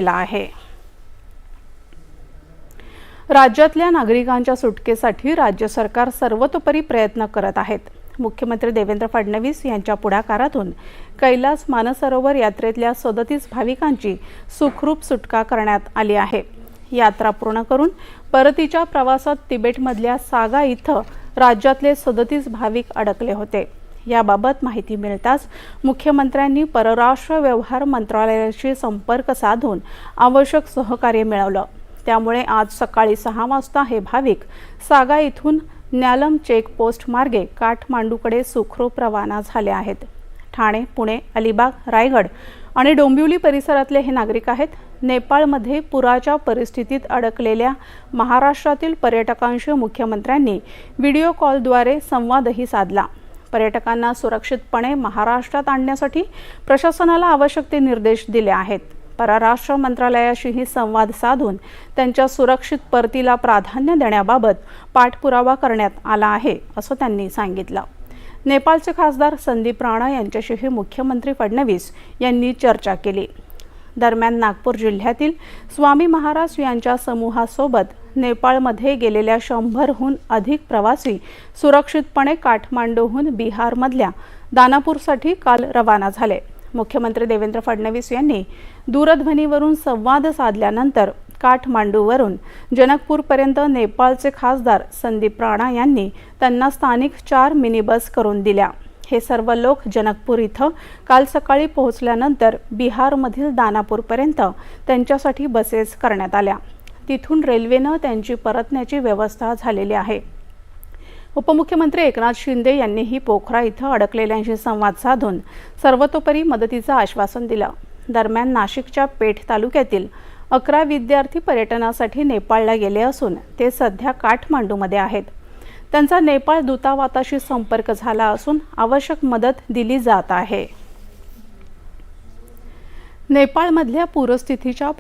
केला आहे। राज्यातल्या नागरिकांच्या सुटकेसाठी राज्य सरकार सर्वतोपरी प्रयत्न करत आहेत। मुख्यमंत्री देवेंद्र फडणवीस यांच्या पुढाकारातून कैलास मानसरोवर यात्रेतल्या 37 भाविकांची सुखरूप सुटका करण्यात आली आहे। यात्रा पूर्ण करून परतीच्या प्रवासात तिबेटमधल्या सागा इथं राज्यातले 37 भाविक अडकले होते। याबाबत माहिती मिळताच मुख्यमंत्र्यांनी परराष्ट्र व्यवहार मंत्रालयाशी संपर्क साधून आवश्यक सहकार्य मिळवलं। त्यामुळे आज सकाळी 6 वाजता हे भाविक सागा इथून न्यालम चेकपोस्ट मार्गे काठमांडूकडे सुखरूप रवाना झाले आहेत। ठाणे, पुणे, अलिबाग, रायगड आणि डोंबिवली परिसरातले हे नागरिक आहेत। नेपाळमध्ये पुराच्या परिस्थितीत अडकलेल्या महाराष्ट्रातील पर्यटकांशी मुख्यमंत्र्यांनी व्हिडिओ कॉलद्वारे संवादही साधला। पर्यटकांना सुरक्षितपणे महाराष्ट्रात आणण्यासाठी प्रशासनाला आवश्यक ते निर्देश दिले आहेत। परराष्ट्र मंत्रालयाशीही संवाद साधून त्यांच्या सुरक्षित परतीला प्राधान्य देण्याबाबत पाठपुरावा करण्यात आला आहे, असं त्यांनी सांगितलं। नेपाळचे खासदार संदीप राणा यांच्याशीही मुख्यमंत्री फडणवीस यांनी चर्चा केली। दरम्यान नागपूर जिल्ह्यातील स्वामी महाराज यांच्या समूहासोबत नेपाळमध्ये गेलेल्या 100हून अधिक प्रवासी सुरक्षितपणे काठमांडूहून बिहारमधल्या दानापूरसाठी काल रवाना झाले। मुख्यमंत्री देवेंद्र फडणवीस यांनी दूरध्वनीवरून संवाद साधल्यानंतर काठमांडूवरून जनकपूरपर्यंत नेपाळचे खासदार संदीप राणा यांनी त्यांना स्थानिक 4 मिनी बस करून दिल्या। हे सर्व लोक जनकपूर इथं काल सकाळी पोहोचल्यानंतर बिहारमधील दानापूरपर्यंत त्यांच्यासाठी बसेस करण्यात आल्या। तिथून रेल्वेनं त्यांची परतण्याची व्यवस्था झालेली आहे। उपमुख्यमंत्री एकनाथ शिंदे यांनीही पोखरा इथं अडकलेल्यांशी संवाद साधून सर्वतोपरी मदतीचं आश्वासन दिलं। दरम्यान नाशिकच्या पेठ तालुक्यातील 11 विद्यार्थी पर्यटनासाठी नेपाळला गेले असून ते सध्या काठमांडूमध्ये आहेत। त्यांचा नेपाळ दूतावासाशी संपर्क झाला असून आवश्यक मदत दिली जात आहे। नेपाळमधल्या पूरस्थितीच्या